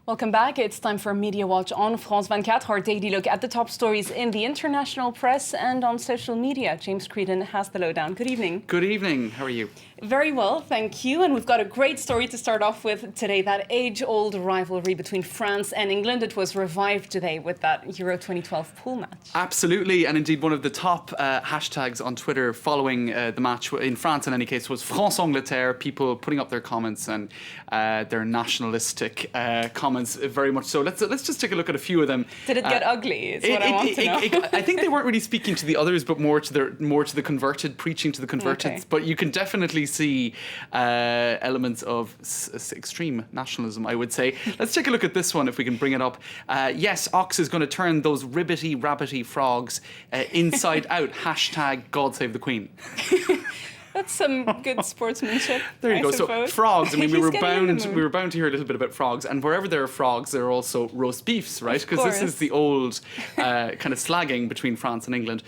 Welcome back. It's time for Media Watch on France 24, our daily look at the top stories in the international press and on social media. James Creedon has the lowdown. Good evening. Good evening. How are you? Very well, thank you. And we've got a great story to start off with today, that age-old rivalry between France and England. It was revived today with that Euro 2012 pool match. Absolutely. And indeed, one of the top hashtags on Twitter following the match, in France in any case, was France-Angleterre, people putting up their comments and their nationalistic comments, very much so. Let's just take a look at a few of them. Did it get ugly, is what I want to know. I think they weren't really speaking to the others, but more to the converted, preaching to the converted. Okay. But you can definitely see elements of extreme nationalism, I would say. Let's take a look at this one, if we can bring it up. Yes, Ox is going to turn those ribbity, rabbity frogs inside out. Hashtag God Save the Queen. That's some good sportsmanship. There you go. Suppose. So frogs. I mean, we He's were getting in the mood. bound to hear a little bit about frogs, and wherever there are frogs, there are also roast beefs, right? Of Because this course. is the old kind of slagging between France and England.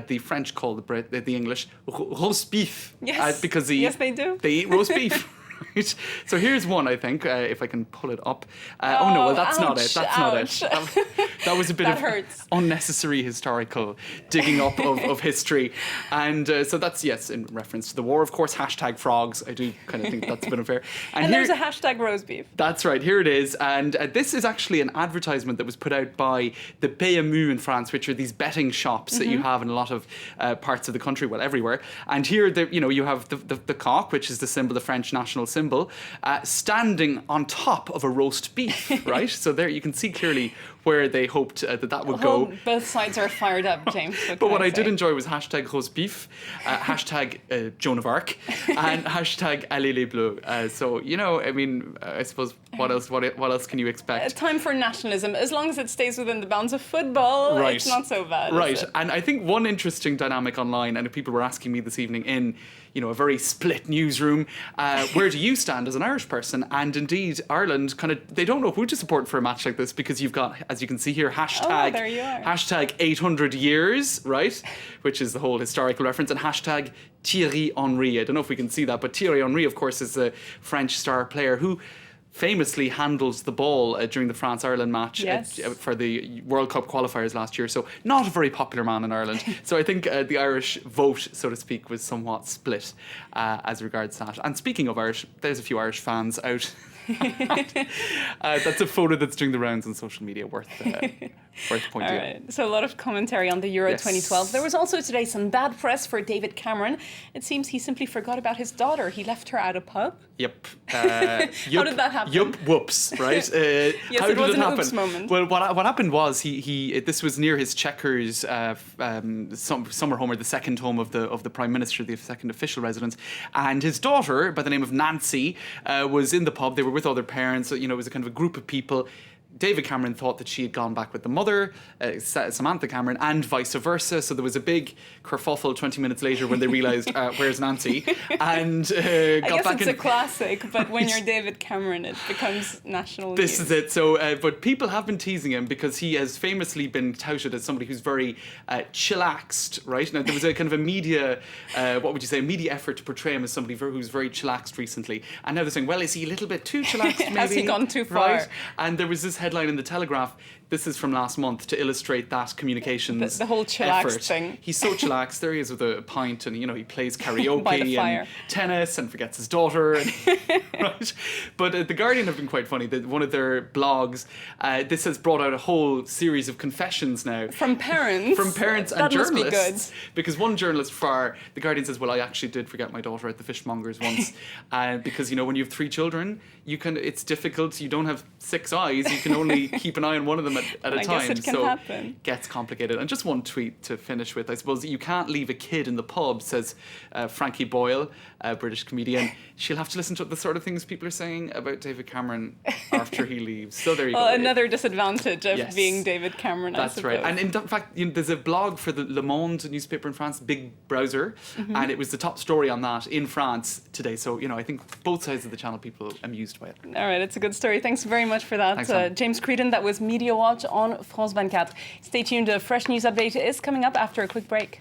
The French call the English roast beef. Yes. Because Yes, they do. They eat roast beef. Right. So here's one, I think, if I can pull it up. Oh no, well that's not it. That's ouch. not it. That was a bit That of hurts. unnecessary historical digging up of history. And so that's, yes, in reference to the war, of course, hashtag frogs. I do kind of think that's a bit unfair. And there's a hashtag roast beef. That's right, here it is. And this is actually an advertisement that was put out by the PMU in France, which are these betting shops that you have in a lot of parts of the country, well, everywhere. And here, you have the cock, which is the symbol, the French national symbol, standing on top of a roast beef, right? So there you can see clearly where they hoped that would go. Both sides are fired up, James. But what I did enjoy was hashtag roast beef, hashtag Joan of Arc, and hashtag Allez les Bleus. So, I mean, I suppose what else can you expect? Time for nationalism. As long as it stays within the bounds of football, Right. it's not so bad. Right. Is it? And I think one interesting dynamic online, and people were asking me this evening in, a very split newsroom, where do you stand as an Irish person? And indeed, Ireland they don't know who to support for a match like this, because you've got, as you can see here, hashtag, there you are. hashtag 800 years, right? Which is the whole historical reference, and hashtag Thierry Henry. I don't know if we can see that, but Thierry Henry, of course, is a French star player who famously handles the ball during the France-Ireland match Yes. for the World Cup qualifiers last year. So not a very popular man in Ireland. So I think the Irish vote, so to speak, was somewhat split as regards that. And speaking of Irish, there's a few Irish fans out. That's a photo that's doing the rounds on social media, worth pointing All out. right. So a lot of commentary on the Euro Yes. 2012. There was also today some bad press for David Cameron. It seems he simply forgot about his daughter. He left her at a pub. Yep. How did that happen? Yup, whoops, right? How it did was it an happen? oops moment. Well, what happened was this was near his Chequers summer home, or the second home of the Prime Minister, the second official residence, and his daughter, by the name of Nancy, was in the pub. They were with other parents. It was a kind of a group of people. David Cameron thought that she had gone back with the mother, Samantha Cameron, and vice versa. So there was a big kerfuffle 20 minutes later when they realised, where's Nancy? And got I guess back it's in. a classic, but when you're David Cameron, it becomes national This news. is it. So, but people have been teasing him because he has famously been touted as somebody who's very chillaxed, right? Now, there was a kind of a media, media effort to portray him as somebody who's very chillaxed recently. And now they're saying, well, is he a little bit too chillaxed, maybe? Has he gone too far? Right? And there was this headline in the Telegraph. This is from last month to illustrate that communications The whole chillaxed effort. thing. He's so chillaxed. There he is with a pint, and he plays karaoke By the fire. and tennis and forgets his daughter. Right? But the Guardian have been quite funny. One of their blogs, this has brought out a whole series of confessions now. From parents. From parents and That must be journalists. good. Because one journalist for The Guardian says, well, I actually did forget my daughter at the fishmongers once. Because, when you have 3 children, it's difficult. You don't have 6 eyes. You can only keep an eye on one of them at a I time. guess it can so happen. Gets complicated. And just one tweet to finish with. I suppose you can't leave a kid in the pub, says Frankie Boyle, a British comedian. She'll have to listen to the sort of things people are saying about David Cameron after he leaves. So there you go. Another disadvantage of Yes. being David Cameron, I That's suppose. right. And in fact, there's a blog for the Le Monde newspaper in France, big browser, and it was the top story on that in France today. So, I think both sides of the channel people amused by it. All right, it's a good story. Thanks very much for that, Thanks, Sam. James Creedon. That was Media Watch on France 24. Stay tuned. A fresh news update is coming up after a quick break.